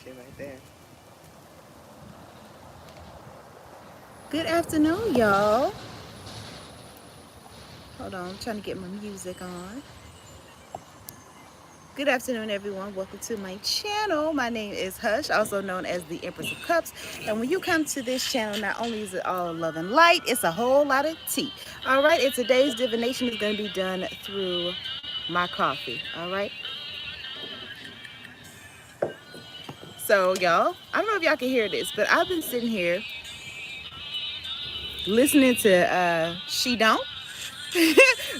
shit right there. Good afternoon, y'all. Hold on, I'm trying to get my music on. Good afternoon, everyone. Welcome to my channel. My name is Hush, also known as the Empress of Cups. And when you come to this channel, not only is it all love and light, it's a whole lot of tea. All right, and today's divination is going to be done through my coffee. All right. So, y'all, I don't know if y'all can hear this, but I've been sitting here listening to She Don't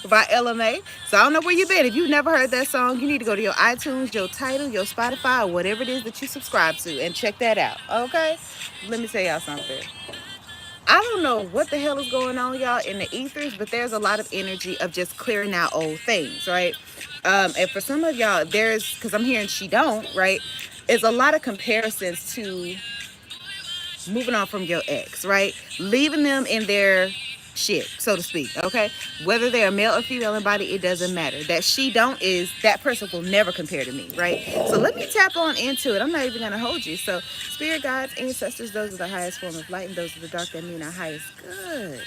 by LMA. So I don't know where you've been. If you've never heard that song, you need to go to your iTunes, your Tidal, your Spotify, or whatever it is that you subscribe to and check that out. Okay? Let me tell y'all something. I don't know what the hell is going on, y'all, in the ethers, but there's a lot of energy of just clearing out old things, right? And for some of y'all, there's, because I'm hearing She Don't, right? It's a lot of comparisons to moving on from your ex, right? Leaving them in their shit, so to speak, okay? Whether they're male or female in body, it doesn't matter. That She Don't is that person will never compare to me, right? So let me tap on into it. I'm not even gonna hold you. So spirit guides, ancestors, those are the highest form of light, and those are the dark that mean our highest good.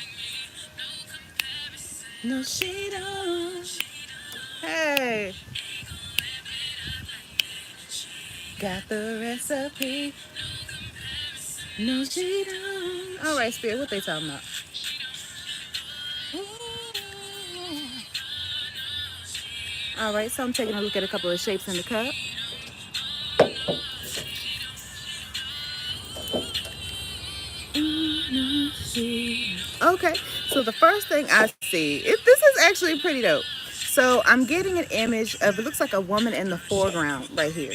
No, she don't. Hey, got the recipe. No, she don't. All right, spirit, what they talking about? All right, so I'm taking a look at a couple of shapes in the cup. Okay, so the first thing I see, this is actually pretty dope. So I'm getting an image of, it looks like a woman in the foreground right here.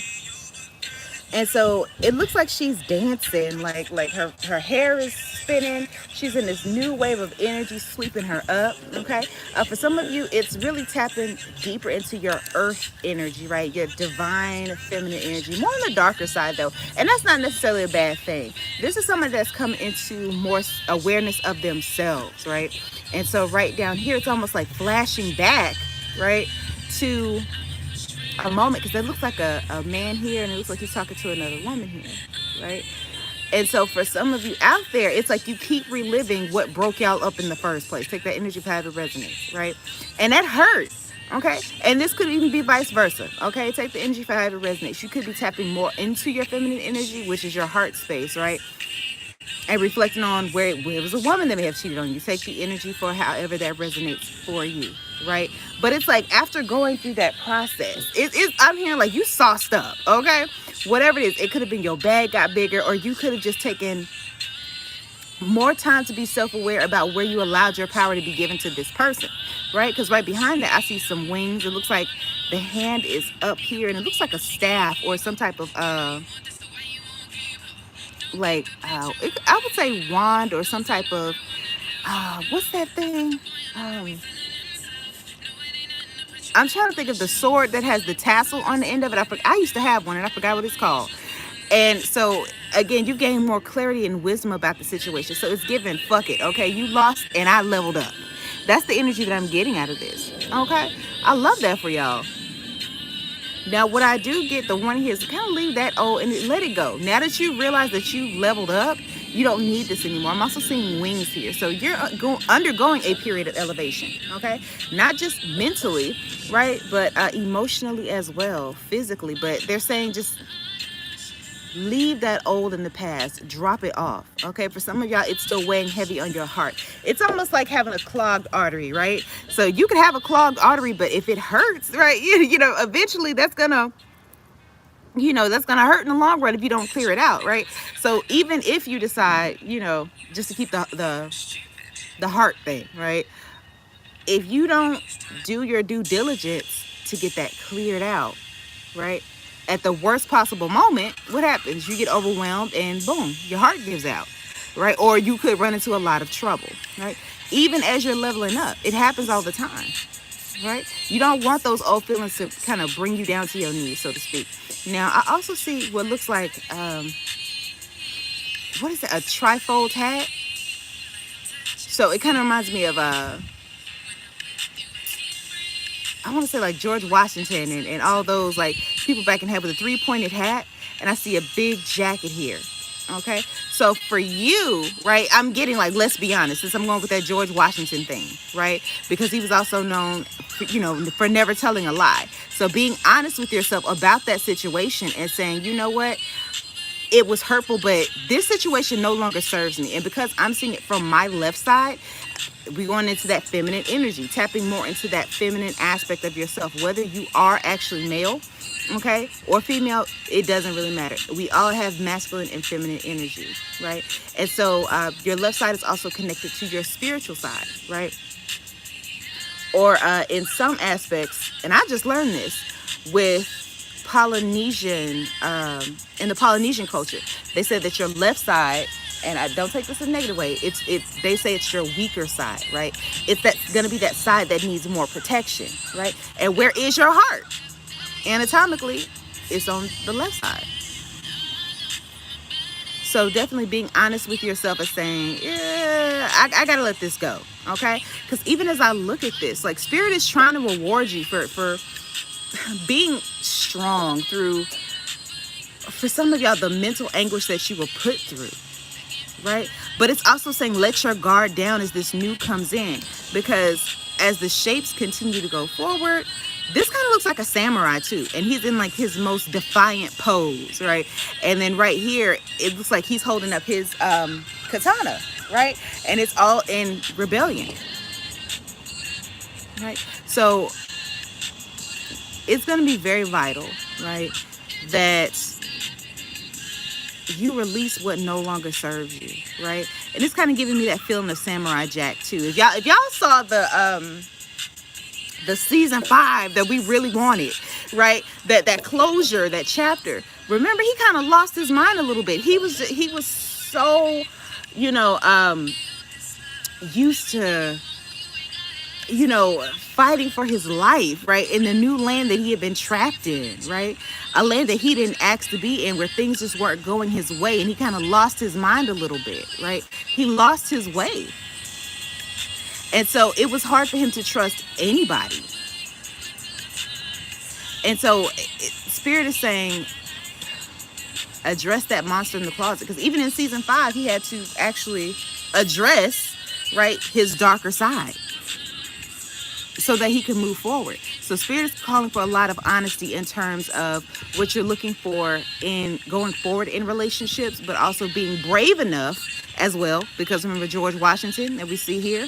And so it looks like she's dancing, like her hair is spinning. She's in this new wave of energy sweeping her up. Okay, for some of you, it's really tapping deeper into your earth energy, right? Your divine feminine energy, more on the darker side though, and that's not necessarily a bad thing. This is someone that's coming into more awareness of themselves, right? And so right down here, it's almost like flashing back, right, to a moment, because it looks like a man here and it looks like he's talking to another woman here, right? And so for some of you out there, it's like you keep reliving what broke y'all up in the first place. Take that energy pad of resonance, right? And that hurt, okay? And this could even be vice versa, okay? Take the energy pad of resonance. You could be tapping more into your feminine energy, which is your heart space, right? And reflecting on where it was a woman that may have cheated on you. Take the energy for however that resonates for you, right? But it's like after going through that process, I'm hearing like you sauced up, okay? Whatever it is, it could have been your bag got bigger, or you could have just taken more time to be self-aware about where you allowed your power to be given to this person, right? Because right behind that, I see some wings. It looks like the hand is up here, and it looks like a staff or some type of I would say wand or some type of what's that thing? I'm trying to think of the sword that has the tassel on the end of it. I used to have one and I forgot what it's called. And so again, you gain more clarity and wisdom about the situation. So it's given, fuck it, okay? You lost and I leveled up. That's the energy that I'm getting out of this, okay? I love that for y'all. Now, what I do get, the one here is to kind of leave that old and let it go. Now that you realize that you leveled up, you don't need this anymore. I'm also seeing wings here. So you're undergoing a period of elevation, okay? Not just mentally, right? But emotionally as well, physically. But they're saying just leave that old in the past, drop it off, okay? For some of y'all, it's still weighing heavy on your heart. It's almost like having a clogged artery, right? So you can have a clogged artery, but if it hurts, right, you know, eventually that's gonna hurt in the long run if you don't clear it out, right? So even if you decide, just to keep the heart thing, right, if you don't do your due diligence to get that cleared out, right, at the worst possible moment, what happens? You get overwhelmed and boom, your heart gives out, right? Or you could run into a lot of trouble, right? Even as you're leveling up, it happens all the time, right? You don't want those old feelings to kind of bring you down to your knees, so to speak. Now, I also see what looks like, what is it? A trifold hat. So it kind of reminds me of I want to say like George Washington and all those like people back in head with a three-pointed hat. and I see a big jacket here. Okay, so for you, right, I'm getting like, let's be honest, since I'm going with that George Washington thing, right, because he was also known, for never telling a lie. So being honest with yourself about that situation and saying, you know what, it was hurtful, but this situation no longer serves me. And because I'm seeing it from my left side, we're going into that feminine energy, tapping more into that feminine aspect of yourself, whether you are actually male, okay, or female, it doesn't really matter. We all have masculine and feminine energy, right? And so your left side is also connected to your spiritual side, right? Or in some aspects, and I just learned this with Polynesian, in the Polynesian culture, they said that your left side, and I don't take this in a negative way, they say it's your weaker side, right? It's going to be that side that needs more protection, right? And where is your heart? Anatomically, it's on the left side. So definitely being honest with yourself and saying, yeah, I gotta let this go, okay? Because even as I look at this, like, spirit is trying to reward you for being strong through, for some of y'all, the mental anguish that you were put through, right? But it's also saying, let your guard down as this new comes in, because as the shapes continue to go forward, this kind of looks like a samurai too, and he's in like his most defiant pose, right? And then right here, it looks like he's holding up his katana, right? And it's all in rebellion, right? So it's going to be very vital, right, that you release what no longer serves you, right? And it's kind of giving me that feeling of Samurai Jack too. If y'all saw the season 5 that we really wanted, right? That closure, that chapter. Remember, he kind of lost his mind a little bit. He was so, used to, fighting for his life, right? In the new land that he had been trapped in, right? A land that he didn't ask to be in, where things just weren't going his way. And he kind of lost his mind a little bit, right? He lost his way. And so it was hard for him to trust anybody. And so Spirit is saying, address that monster in the closet. Because even in season 5, he had to actually address, right, his darker side, so that he can move forward. So Spirit is calling for a lot of honesty in terms of what you're looking for in going forward in relationships, but also being brave enough as well. Because remember, George Washington that we see here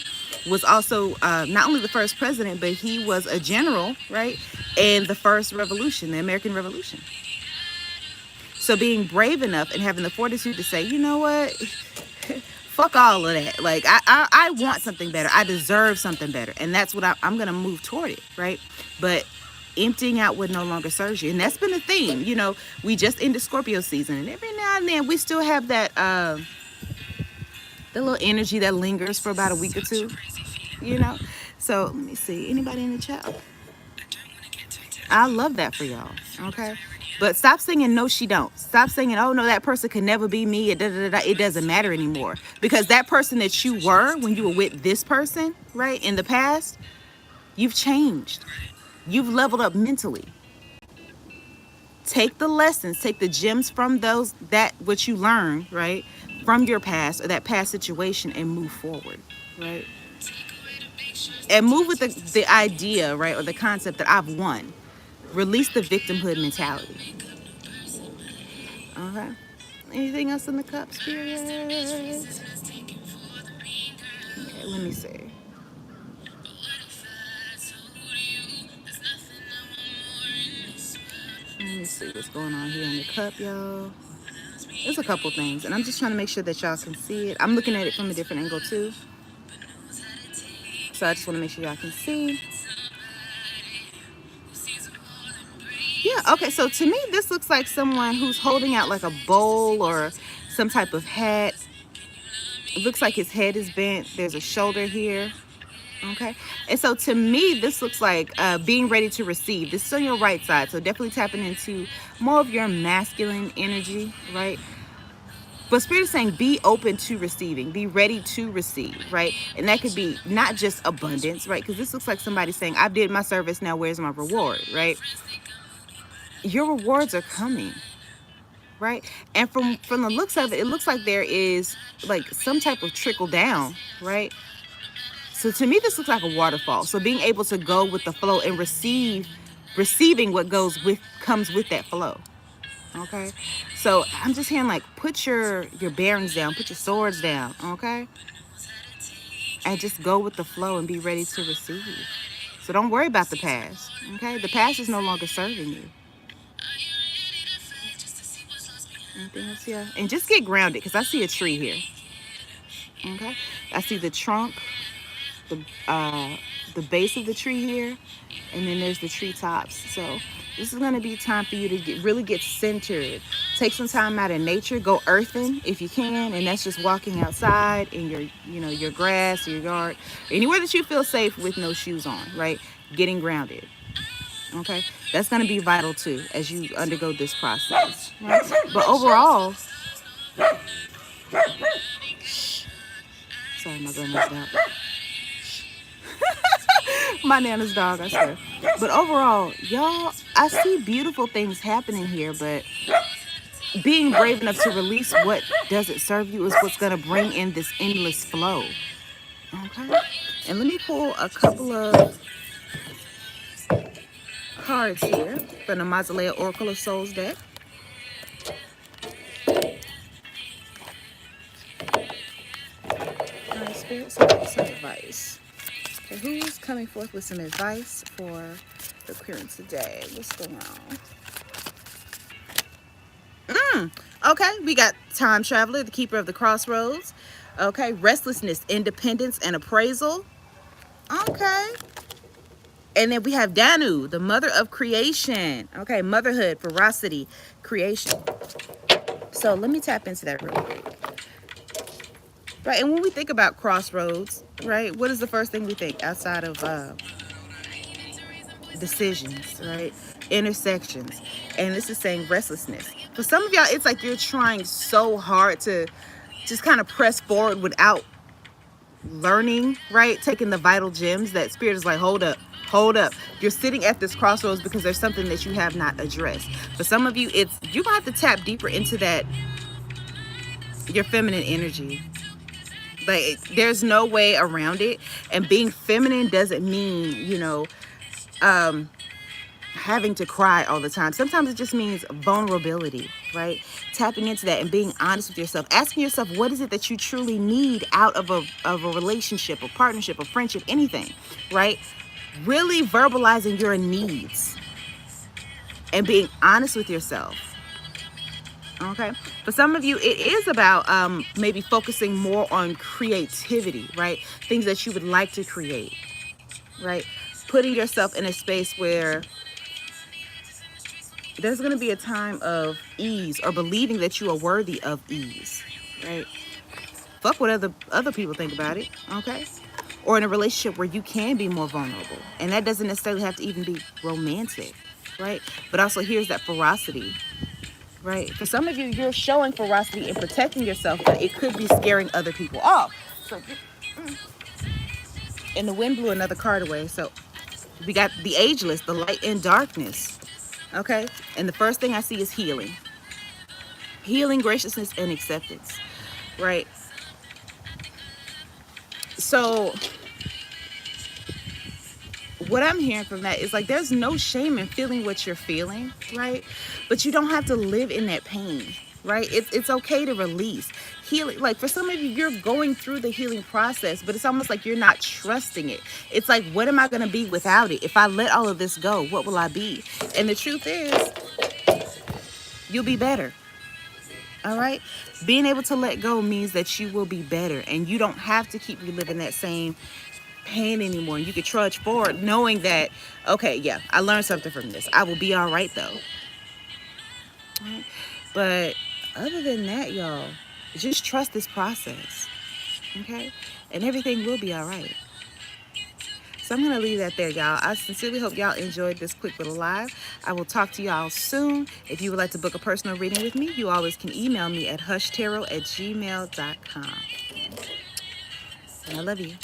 was also not only the first president, but he was a general, right, in the first revolution, the American Revolution. So being brave enough and having the fortitude to say, you know what, fuck all of that. Like, I want something better. I deserve something better. And that's what I'm going to move toward it, right? But emptying out what no longer serves you. And that's been the theme. We just ended Scorpio season. And every now and then we still have that the little energy that lingers for about a week or two, So let me see. Anybody in the chat? I love that for y'all, okay? But stop singing no she don't. Stop singing, oh no, that person can never be me. It doesn't matter anymore. Because that person that you were when you were with this person, right, in the past, you've changed. You've leveled up mentally. Take the lessons, take the gems from what you learned, right, from your past or that past situation, and move forward, right? And move with the idea, right, or the concept that I've won. Release the victimhood mentality. Okay. Anything else in the cup, Spirit? Okay, let me see. Let me see what's going on here in the cup, y'all. There's a couple things, and I'm just trying to make sure that y'all can see it. I'm looking at it from a different angle too. So I just want to make sure y'all can see. Yeah, okay, so to me, this looks like someone who's holding out like a bowl or some type of hat. It looks like his head is bent. There's a shoulder here. Okay, and so to me, this looks like being ready to receive. This is on your right side, so definitely tapping into more of your masculine energy, right? But Spirit is saying be open to receiving, be ready to receive, right? And that could be not just abundance, right? Because this looks like somebody saying, I did my service, now where's my reward, right? Your rewards are coming. right? And from the looks of it, it looks like there is like some type of trickle down, right? So to me, this looks like a waterfall. So being able to go with the flow and receiving what comes with that flow. Okay. So I'm just hearing like put your bearings down, put your swords down, okay? And just go with the flow and be ready to receive. So don't worry about the past. Okay? The past is no longer serving you. Anything else here? And just get grounded because I see a tree here. Okay? I see the trunk, the the base of the tree here, and then there's the treetops. So this is going to be time for you to really get centered. Take some time out in nature. Go earthing if you can, and that's just walking outside in your grass or your yard, anywhere that you feel safe with no shoes on, right? Getting grounded. Okay, that's going to be vital too as you undergo this process. Right? But overall, sorry, my grandma's dog. My nana's dog, I swear. But overall, y'all, I see beautiful things happening here, but being brave enough to release what doesn't serve you is what's going to bring in this endless flow. Okay? And let me pull a couple of cards here from the Mausolea Oracle of Souls deck. All right, Spirit, some advice. Okay, who's coming forth with some advice for the clearance today? What's going on? Okay, we got Time Traveler, the Keeper of the Crossroads. Okay, Restlessness, Independence, and Appraisal. Okay. And then we have Danu, the Mother of Creation. Okay, Motherhood, Ferocity, Creation. So let me tap into that real quick. Right, and when we think about crossroads, right, what is the first thing we think outside of decisions, right? Intersections. And this is saying restlessness. For some of y'all, it's like you're trying so hard to just kind of press forward without learning, right? Taking the vital gems that Spirit is like, hold up. Hold up. You're sitting at this crossroads because there's something that you have not addressed. For some of you, you're going to have to tap deeper into that, your feminine energy. Like, there's no way around it. And being feminine doesn't mean, having to cry all the time. Sometimes it just means vulnerability, right? Tapping into that and being honest with yourself. Asking yourself, what is it that you truly need out of a relationship, a partnership, a friendship, anything, right? Really verbalizing your needs and being honest with yourself. Okay, for some of you, it is about maybe focusing more on creativity, right? Things that you would like to create, right? Putting yourself in a space where there's going to be a time of ease or believing that you are worthy of ease, right? Fuck what other people think about it, okay? Or in a relationship where you can be more vulnerable. And that doesn't necessarily have to even be romantic, right? But also here's that ferocity, right? For some of you, you're showing ferocity and protecting yourself, but it could be scaring other people off. So, and the wind blew another card away. So we got the ageless, the light and darkness, okay? And the first thing I see is healing. Healing, graciousness, and acceptance, right? So what I'm hearing from that is like there's no shame in feeling what you're feeling, right? But you don't have to live in that pain, right? It's okay to release. Healing, like for some of you, you're going through the healing process, but it's almost like you're not trusting it. It's like, what am I going to be without it? If I let all of this go, what will I be? And the truth is, you'll be better. All right? Being able to let go means that you will be better, and you don't have to keep reliving that same pain anymore. You can trudge forward knowing that, okay, yeah, I learned something from this. I will be all right though. Right? But other than that, y'all, just trust this process, okay? And everything will be all right. So I'm going to leave that there, y'all. I sincerely hope y'all enjoyed this quick little live. I will talk to y'all soon. If you would like to book a personal reading with me, you always can email me at hushtarot@gmail.com. And I love you.